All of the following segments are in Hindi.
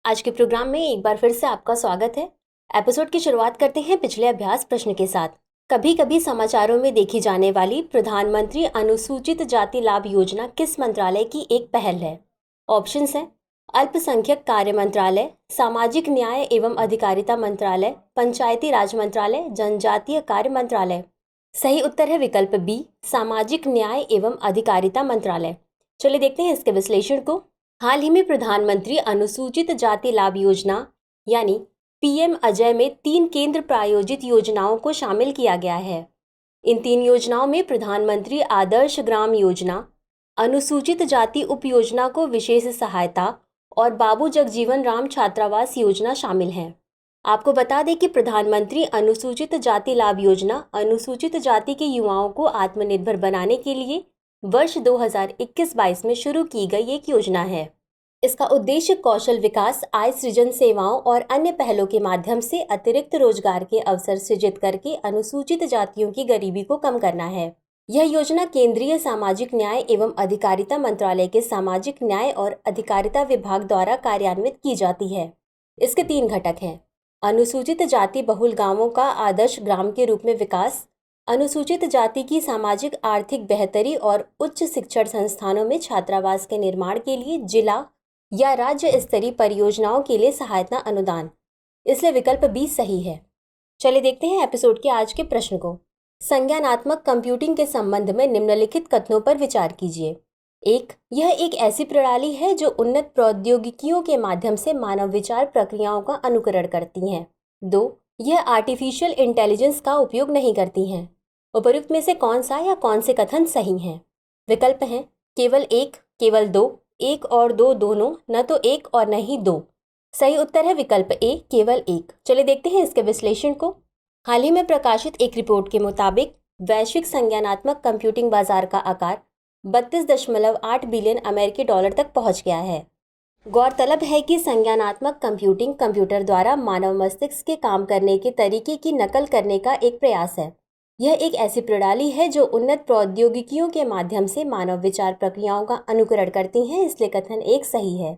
आज के प्रोग्राम में एक बार फिर से आपका स्वागत है। एपिसोड की शुरुआत करते हैं पिछले अभ्यास प्रश्न के साथ। कभी कभी समाचारों में देखी जाने वाली प्रधानमंत्री अनुसूचित जाति लाभ योजना किस मंत्रालय की एक पहल है? ऑप्शंस हैं अल्पसंख्यक कार्य मंत्रालय, सामाजिक न्याय एवं अधिकारिता मंत्रालय, पंचायती राज मंत्रालय, जनजातीय कार्य मंत्रालय। सही उत्तर है विकल्प बी, सामाजिक न्याय एवं अधिकारिता मंत्रालय। चलिए देखते हैं इसके विश्लेषण को। हाल ही में प्रधानमंत्री अनुसूचित जाति लाभ योजना यानी पीएम अजय में 3 केंद्र प्रायोजित योजनाओं को शामिल किया गया है। इन 3 योजनाओं में प्रधानमंत्री आदर्श ग्राम योजना, अनुसूचित जाति उप योजना को विशेष सहायता और बाबू जगजीवन राम छात्रावास योजना शामिल हैं। आपको बता दें कि प्रधानमंत्री अनुसूचित जाति लाभ योजना अनुसूचित जाति के युवाओं को आत्मनिर्भर बनाने के लिए वर्ष 2021-22 में शुरू की गई एक योजना है। इसका उद्देश्य कौशल विकास, आय सृजन सेवाओं और अन्य पहलों के माध्यम से अतिरिक्त रोजगार के अवसर सृजित करके अनुसूचित जातियों की गरीबी को कम करना है। यह योजना केंद्रीय सामाजिक न्याय एवं अधिकारिता मंत्रालय के सामाजिक न्याय और अधिकारिता विभाग द्वारा कार्यान्वित की जाती है। इसके 3 घटक हैं: अनुसूचित जाति बहुल गांवों का आदर्श ग्राम के रूप में विकास, अनुसूचित जाति की सामाजिक आर्थिक बेहतरी और उच्च शिक्षण संस्थानों में छात्रावास के निर्माण के लिए जिला या राज्य स्तरीय परियोजनाओं के लिए सहायता अनुदान। इसलिए विकल्प बी सही है। चलिए देखते हैं एपिसोड के आज के प्रश्न को। संज्ञानात्मक कंप्यूटिंग के संबंध में निम्नलिखित कथनों पर विचार कीजिए। 1. यह एक ऐसी प्रणाली है जो उन्नत प्रौद्योगिकियों के माध्यम से मानव विचार प्रक्रियाओं का अनुकरण करती हैं। 2. यह आर्टिफिशियल इंटेलिजेंस का उपयोग नहीं करती हैं। उपर्युक्त में से कौन सा या कौन से कथन सही हैं? विकल्प हैं केवल 1, केवल 2, 1 और 2 दोनों, न तो 1 और न ही 2। सही उत्तर है विकल्प ए, केवल 1। चलिए देखते हैं इसके विश्लेषण को। हाल ही में प्रकाशित एक रिपोर्ट के मुताबिक वैश्विक संज्ञानात्मक कंप्यूटिंग बाजार का आकार 32.8 बिलियन अमेरिकी डॉलर तक पहुंच गया है। गौरतलब है कि संज्ञानात्मक कंप्यूटिंग कंप्यूटर द्वारा मानव मस्तिष्क के काम करने के तरीके की नकल करने का एक प्रयास है। यह एक ऐसी प्रणाली है जो उन्नत प्रौद्योगिकियों के माध्यम से मानव विचार प्रक्रियाओं का अनुकरण करती हैं, इसलिए कथन 1 सही है।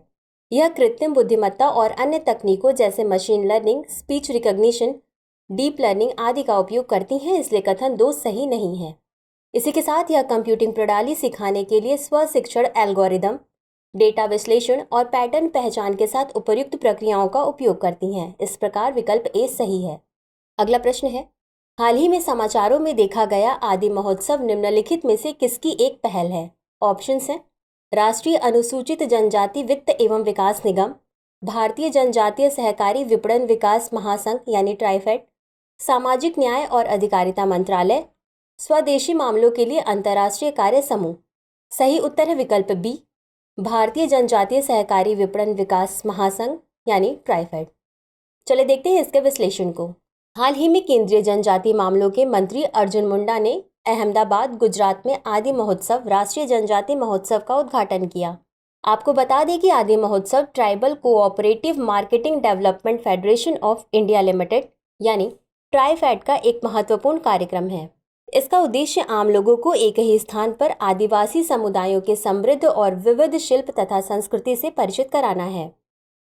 यह कृत्रिम बुद्धिमत्ता और अन्य तकनीकों जैसे machine learning, speech recognition, deep learning आदि का उपयोग करती हैं, इसलिए कथन 2 सही नहीं है। इसी के साथ यह कंप्यूटिंग प्रणाली सिखाने के लिए स्व शिक्षण एल्गोरिदम, डेटा विश्लेषण और पैटर्न पहचान के साथ उपर्युक्त प्रक्रियाओं का उपयोग करती हैं। इस प्रकार विकल्प ए सही है। अगला प्रश्न है, हाल ही में समाचारों में देखा गया आदि महोत्सव निम्नलिखित में से किसकी एक पहल है? ऑप्शंस हैं राष्ट्रीय अनुसूचित जनजाति वित्त एवं विकास निगम, भारतीय जनजातीय सहकारी विपणन विकास महासंघ यानी ट्राइफेड, सामाजिक न्याय और अधिकारिता मंत्रालय, स्वदेशी मामलों के लिए अंतर्राष्ट्रीय कार्य समूह। सही उत्तर है विकल्प बी, भारतीय जनजातीय सहकारी विपणन विकास महासंघ यानी ट्राइफेड। चले देखते हैं इसके विश्लेषण को। हाल ही में केंद्रीय जनजातीय मामलों के मंत्री अर्जुन मुंडा ने अहमदाबाद, गुजरात में आदि महोत्सव राष्ट्रीय जनजातीय महोत्सव का उद्घाटन किया। आपको बता दें कि आदि महोत्सव tribal cooperative marketing development federation of India limited यानी ट्राइफेड का एक महत्वपूर्ण कार्यक्रम है। इसका उद्देश्य आम लोगों को एक ही स्थान पर आदिवासी समुदायों के समृद्ध और विविध शिल्प तथा संस्कृति से परिचित कराना है।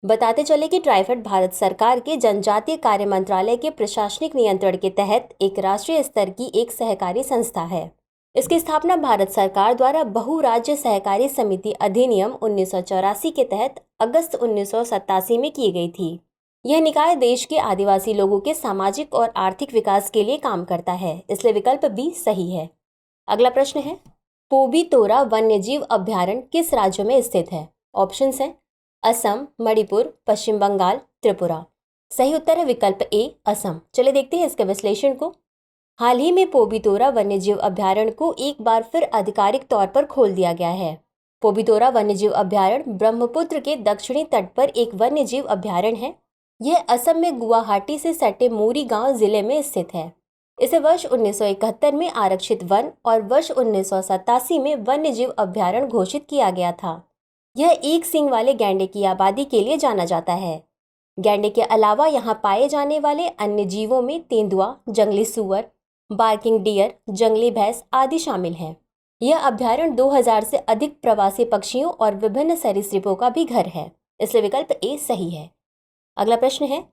बताते चले कि ट्राइफेड भारत सरकार के जनजातीय कार्य मंत्रालय के प्रशासनिक नियंत्रण के तहत एक राष्ट्रीय स्तर की एक सहकारी संस्था है। इसकी स्थापना भारत सरकार द्वारा बहुराज्य सहकारी समिति अधिनियम 1984 के तहत अगस्त 1987 में की गई थी। यह निकाय देश के आदिवासी लोगों के सामाजिक और आर्थिक विकास के लिए काम करता है, इसलिए विकल्प बी सही है। अगला प्रश्न है, पोबीतोरा वन्यजीव अभ्यारण्य किस राज्य में स्थित है? ऑप्शंस हैं असम, मणिपुर, पश्चिम बंगाल, त्रिपुरा। सही उत्तर है विकल्प ए, असम। चले देखते हैं इसके विश्लेषण को। हाल ही में पोबीतोरा वन्यजीव अभ्यारण्य को एक बार फिर आधिकारिक तौर पर खोल दिया गया है। पोबीतोरा वन्यजीव अभ्यारण्य ब्रह्मपुत्र के दक्षिणी तट पर एक वन्यजीव अभ्यारण्य है। यह असम में गुवाहाटी से सटे मोरी गांव जिले में स्थित है। इसे वर्ष 1971 में आरक्षित वन और वर्ष 1987 में वन्यजीव अभ्यारण्य घोषित किया गया था। यह एक सींग वाले गैंडे की आबादी के लिए जाना जाता है। गैंडे के अलावा यहाँ पाए जाने वाले अन्य जीवों में तेंदुआ, जंगली सूअर, बार्किंग डियर, जंगली भैंस आदि शामिल हैं। यह अभ्यारण्य 2000 से अधिक प्रवासी पक्षियों और विभिन्न सरीसृपों का भी घर है, इसलिए विकल्प ए सही है। अगला प्रश्न है,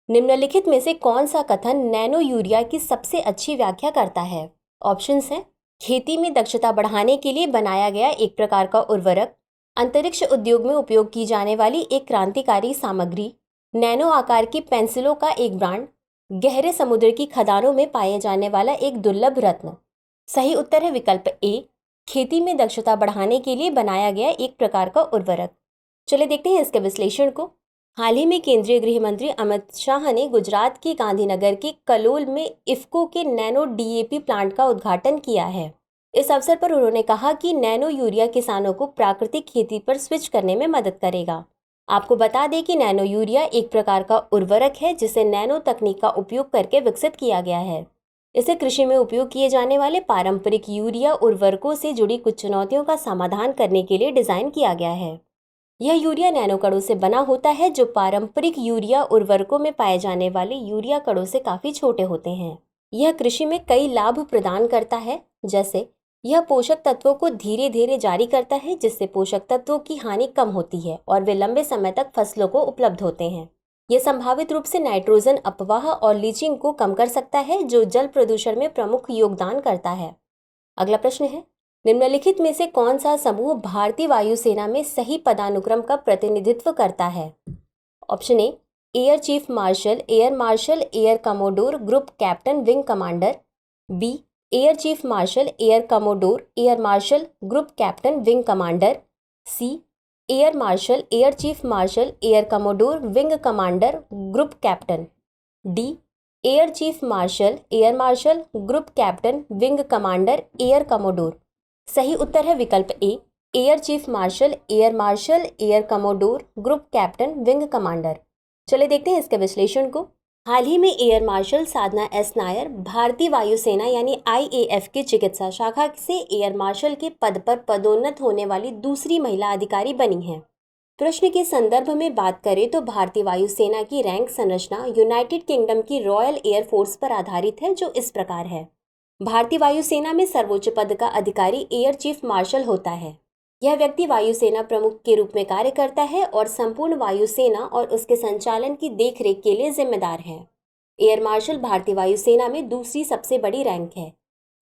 निम्नलिखित में से कौन सा कथन नैनो यूरिया की सबसे अच्छी व्याख्या करता है? ऑप्शंस हैं, खेती में दक्षता बढ़ाने के लिए बनाया गया एक प्रकार का उर्वरक, अंतरिक्ष उद्योग में उपयोग की जाने वाली एक क्रांतिकारी सामग्री, नैनो आकार की पेंसिलों का एक ब्रांड, गहरे समुद्र की खदानों में पाए जाने वाला एक दुर्लभ रत्न। सही उत्तर है विकल्प ए, खेती में दक्षता बढ़ाने के लिए बनाया गया एक प्रकार का उर्वरक। चलिए देखते हैं इसके विश्लेषण को। हाल ही में केंद्रीय गृह मंत्री अमित शाह ने गुजरात के गांधीनगर के कलोल में इफ्को के नैनो डीएपी प्लांट का उद्घाटन किया है। इस अवसर पर उन्होंने कहा कि नैनो यूरिया किसानों को प्राकृतिक खेती पर स्विच करने में मदद करेगा। आपको बता दें कि नैनो यूरिया एक प्रकार का उर्वरक है जिसे नैनो तकनीक का उपयोग करके विकसित किया गया है। इसे कृषि में उपयोग किए जाने वाले पारंपरिक यूरिया उर्वरकों से जुड़ी कुछ चुनौतियों का समाधान करने के लिए डिजाइन किया गया है। यह यूरिया नैनो कणों से बना होता है जो पारंपरिक यूरिया उर्वरकों में पाए जाने वाले यूरिया कणों से काफी छोटे होते हैं। यह कृषि में कई लाभ प्रदान करता है, जैसे यह पोषक तत्वों को धीरे धीरे जारी करता है जिससे पोषक तत्वों की हानि कम होती है और वे लंबे समय तक फसलों को उपलब्ध होते हैं। यह संभावित रूप से नाइट्रोजन अपवाह और लीचिंग को कम कर सकता है जो जल प्रदूषण में प्रमुख योगदान करता है। अगला प्रश्न है, निम्नलिखित में से कौन सा समूह भारतीय वायुसेना में सही पदानुक्रम का प्रतिनिधित्व करता है? Option A, air chief marshal, air marshal, air commodore, group captain, wing commander. B, air chief marshal, air commodore, air marshal, group captain, wing commander. C, air marshal, air chief marshal, air commodore, wing commander, group captain. D, air chief marshal, air marshal, group captain, wing commander, air commodore. सही उत्तर है विकल्प A, air chief marshal, air marshal, air commodore, group captain, wing commander. चलिए देखते हैं इसके विश्लेषण को। हाल ही में एयर मार्शल साधना एस नायर भारतीय वायुसेना यानी आईएएफ की चिकित्सा शाखा से एयर मार्शल के पद पर पदोन्नत होने वाली दूसरी महिला अधिकारी बनी हैं। प्रश्न के संदर्भ में बात करें तो भारतीय वायुसेना की रैंक संरचना यूनाइटेड किंगडम की रॉयल एयर फोर्स पर आधारित है जो इस प्रकार है। भारतीय वायुसेना में सर्वोच्च पद का अधिकारी एयर चीफ मार्शल होता है। यह व्यक्ति वायुसेना प्रमुख के रूप में कार्य करता है और संपूर्ण वायुसेना और उसके संचालन की देखरेख के लिए जिम्मेदार है। एयर मार्शल भारतीय वायुसेना में दूसरी सबसे बड़ी रैंक है।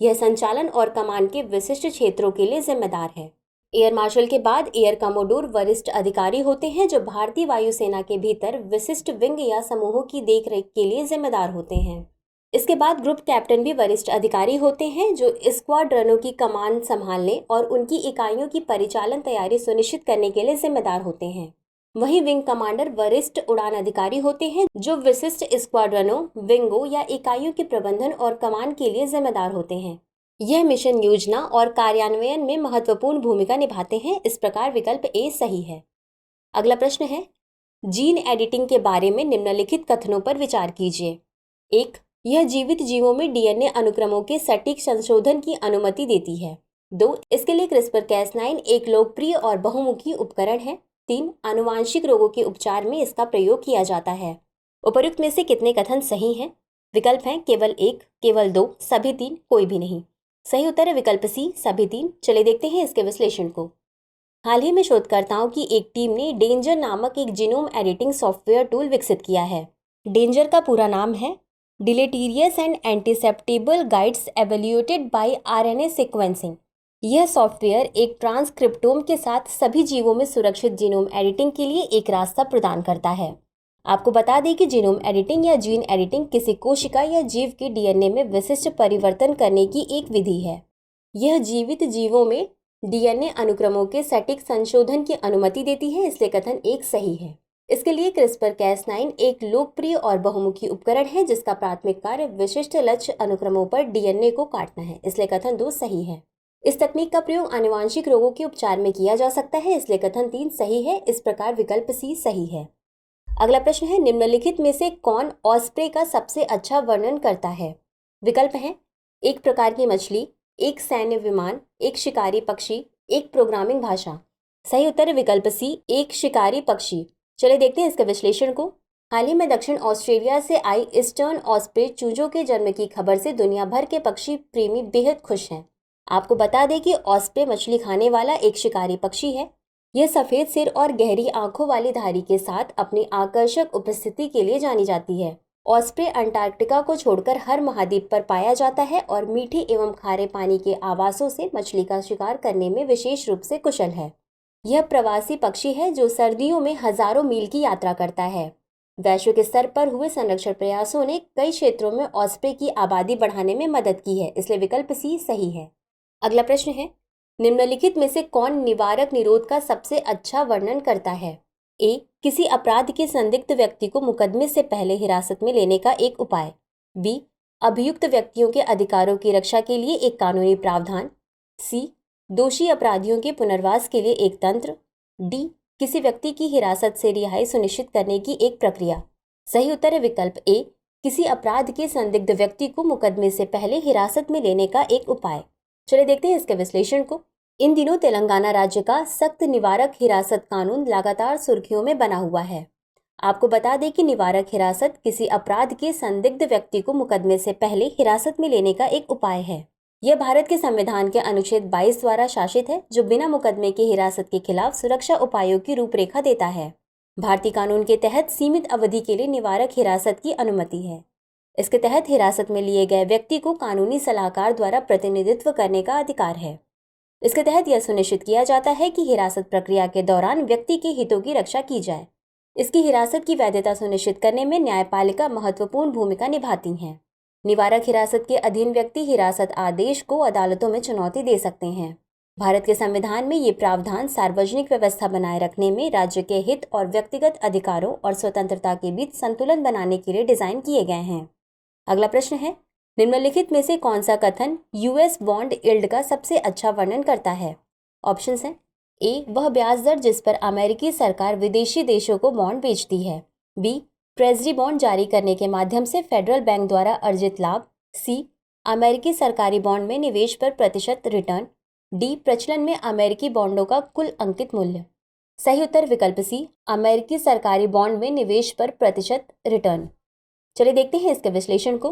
यह संचालन और कमान के विशिष्ट क्षेत्रों के लिए जिम्मेदार है। एयर मार्शल के बाद एयर कमोडोर वरिष्ठ अधिकारी होते हैं जो भारतीय वायुसेना के भीतर विशिष्ट विंग या समूहों की देखरेख के लिए जिम्मेदार होते हैं। इसके बाद ग्रुप कैप्टन भी वरिष्ठ अधिकारी होते हैं जो स्क्वाड्रनों की कमान संभालने और उनकी इकाइयों की परिचालन तैयारी सुनिश्चित करने के लिए जिम्मेदार होते हैं। वहीं विंग कमांडर वरिष्ठ उड़ान अधिकारी होते हैं जो विशिष्ट स्क्वाड्रनों, विंगों या इकाइयों के प्रबंधन और कमान के लिए जिम्मेदार होते हैं। यह मिशन योजना और कार्यान्वयन में महत्वपूर्ण भूमिका निभाते हैं। इस प्रकार विकल्प ए सही है। अगला प्रश्न है, जीन एडिटिंग के बारे में निम्नलिखित कथनों पर विचार कीजिए। एक, यह जीवित जीवों में डीएनए अनुक्रमों के सटीक संशोधन की अनुमति देती है। 2, इसके लिए क्रिस्पर-cas9 एक लोकप्रिय और बहुमुखी उपकरण है। 3, आनुवांशिक रोगों के उपचार में इसका प्रयोग किया जाता है। उपर्युक्त में से कितने कथन सही हैं? विकल्प हैं केवल 1, केवल 2, सभी 3, कोई भी नहीं। सही उत्तर है विकल्प सी, सभी 3। चलिए देखते हैं इसके विश्लेषण को। हाल ही में शोधकर्ताओं की एक टीम ने डेंजर नामक एक जीनोम एडिटिंग सॉफ्टवेयर टूल विकसित किया है। डेंजर का पूरा नाम है deleterious and unacceptable guides evaluated by RNA sequencing. यह सॉफ्टवेयर एक ट्रांसक्रिप्टोम के साथ सभी जीवों में सुरक्षित जीनोम एडिटिंग के लिए एक रास्ता प्रदान करता है। आपको बता दें कि जीनोम एडिटिंग या जीन एडिटिंग किसी कोशिका या जीव के डीएनए में विशिष्ट परिवर्तन करने की एक विधि है। यह जीवित जीवों में डीएनए अनुक्रमों के सटीक संशोधन की अनुमति देती है, इसलिए कथन 1 सही है। इसके लिए क्रिस्पर-cas9 एक लोकप्रिय और बहुमुखी उपकरण है जिसका प्राथमिक कार्य विशिष्ट लक्ष्य अनुक्रमों पर डीएनए को काटना है, इसलिए कथन 2 सही है। इस तकनीक का प्रयोग आनुवांशिक रोगों के उपचार में किया जा सकता है, इसलिए कथन 3 सही है। इस प्रकार विकल्प सी सही है। अगला प्रश्न है, निम्नलिखित में से कौन ऑस्प्रे का सबसे अच्छा वर्णन करता है? विकल्प है एक प्रकार की मछली, एक सैन्य विमान, एक शिकारी पक्षी, एक प्रोग्रामिंग भाषा। सही उत्तर है विकल्प सी, एक शिकारी पक्षी। चलिए देखते हैं इसके विश्लेषण को। हाल ही में दक्षिण ऑस्ट्रेलिया से आई ईस्टर्न ऑस्प्रे चूजों के जन्म की खबर से दुनिया भर के पक्षी प्रेमी बेहद खुश हैं। आपको बता दें कि ऑस्प्रे मछली खाने वाला एक शिकारी पक्षी है। यह सफेद सिर और गहरी आंखों वाली धारी के साथ अपनी आकर्षक उपस्थिति के लिए जानी जाती है। ऑस्प्रे अंटार्कटिका को छोड़कर हर महाद्वीप पर पाया जाता है और मीठे एवं खारे पानी के आवासों से मछली का शिकार करने में विशेष रूप से कुशल है। यह प्रवासी पक्षी है जो सर्दियों में हजारों मील की यात्रा करता है। वैश्विक स्तर पर हुए संरक्षण प्रयासों ने कई क्षेत्रों में ऑस्प्रे की आबादी बढ़ाने में मदद की है, इसलिए विकल्प सी सही है। अगला प्रश्न है, निम्नलिखित में से कौन निवारक निरोध का सबसे अच्छा वर्णन करता है? ए, किसी अपराध के संदिग्ध व्यक्ति को मुकदमे से पहले हिरासत में लेने का एक उपाय। बी, अभियुक्त व्यक्तियों के अधिकारों की रक्षा के लिए एक कानूनी प्रावधान। सी, दोषी अपराधियों के पुनर्वास के लिए एक तंत्र। डी, किसी व्यक्ति की हिरासत से रिहाई सुनिश्चित करने की एक प्रक्रिया। सही उत्तर है विकल्प ए, किसी अपराध के संदिग्ध व्यक्ति को मुकदमे से पहले हिरासत में लेने का एक उपाय। चलिए देखते हैं इसके विश्लेषण को। इन दिनों तेलंगाना राज्य का सख्त निवारक हिरासत कानून लगातार सुर्खियों में बना हुआ है। आपको बता दें कि निवारक हिरासत किसी अपराध के संदिग्ध व्यक्ति को मुकदमे से पहले हिरासत में लेने का एक उपाय है। यह भारत के संविधान के अनुच्छेद 22 द्वारा शासित है, जो बिना मुकदमे के हिरासत के खिलाफ सुरक्षा उपायों की रूपरेखा देता है। भारतीय कानून के तहत सीमित अवधि के लिए निवारक हिरासत की अनुमति है। इसके तहत हिरासत में लिए गए व्यक्ति को कानूनी सलाहकार द्वारा प्रतिनिधित्व करने का अधिकार है। इसके तहत यह सुनिश्चित किया जाता है कि हिरासत प्रक्रिया के दौरान व्यक्ति के हितों की रक्षा की जाए। इसकी हिरासत की वैधता सुनिश्चित करने में न्यायपालिका महत्वपूर्ण भूमिका निभाती है। निवारक हिरासत के अधीन व्यक्ति हिरासत आदेश को अदालतों में चुनौती दे सकते हैं। भारत के संविधान में ये प्रावधान सार्वजनिक व्यवस्था बनाए रखने में राज्य के हित और व्यक्तिगत अधिकारों और स्वतंत्रता के बीच संतुलन बनाने के लिए डिजाइन किए गए हैं। अगला प्रश्न है, निम्नलिखित में से कौन सा कथन यूएस बॉन्ड यील्ड का सबसे अच्छा वर्णन करता है? ऑप्शंस हैं, ए, वह ब्याज दर जिस पर अमेरिकी सरकार विदेशी देशों को बॉन्ड बेचती है। बी, ट्रेजरी बॉन्ड जारी करने के माध्यम से फेडरल बैंक द्वारा अर्जित लाभ। सी, अमेरिकी सरकारी बॉन्ड में निवेश पर प्रतिशत रिटर्न। डी, प्रचलन में अमेरिकी बॉन्डों का कुल अंकित मूल्य। सही उत्तर विकल्प सी, अमेरिकी सरकारी बॉन्ड में निवेश पर प्रतिशत रिटर्न। चलिए देखते हैं इसके विश्लेषण को।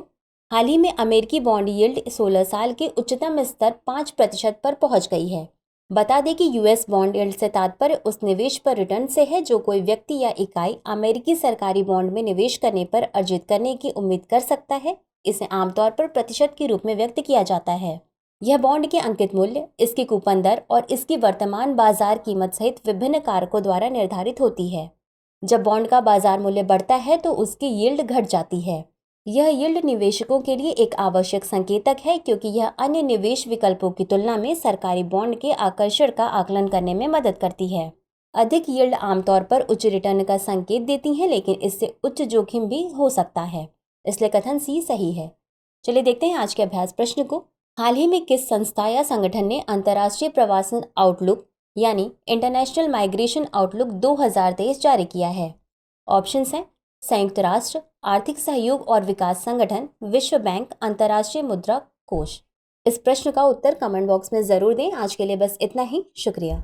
हाल ही में अमेरिकी बॉन्ड यील्ड 16 साल के उच्चतम स्तर 5% पर पहुंच गई है। बता दें कि यूएस बॉन्ड यील्ड से तात्पर्य उस निवेश पर रिटर्न से है जो कोई व्यक्ति या इकाई अमेरिकी सरकारी बॉन्ड में निवेश करने पर अर्जित करने की उम्मीद कर सकता है। इसे आमतौर पर प्रतिशत के रूप में व्यक्त किया जाता है। यह बॉन्ड के अंकित मूल्य, इसकी कूपन दर और इसकी वर्तमान बाजार कीमत सहित विभिन्न कारकों द्वारा निर्धारित होती है। जब बॉन्ड का बाजार मूल्य बढ़ता है तो उसकी यील्ड घट जाती है। यह यील्ड निवेशकों के लिए एक आवश्यक संकेतक है, क्योंकि यह अन्य निवेश विकल्पों की तुलना में सरकारी बॉन्ड के आकर्षण का आकलन करने में मदद करती है। अधिक यील्ड आमतौर पर उच्च रिटर्न का संकेत देती है, लेकिन इससे उच्च जोखिम भी हो सकता है, इसलिए कथन सी सही है। चलिए देखते हैं आज के अभ्यास प्रश्न को। हाल ही में किस संस्था या संगठन ने अंतर्राष्ट्रीय प्रवासन आउटलुक यानी इंटरनेशनल माइग्रेशन आउटलुक 2023 जारी किया है? ऑप्शंस हैं, संयुक्त राष्ट्र, आर्थिक सहयोग और विकास संगठन, विश्व बैंक, अंतर्राष्ट्रीय मुद्रा कोष। इस प्रश्न का उत्तर कमेंट बॉक्स में जरूर दें। आज के लिए बस इतना ही, शुक्रिया।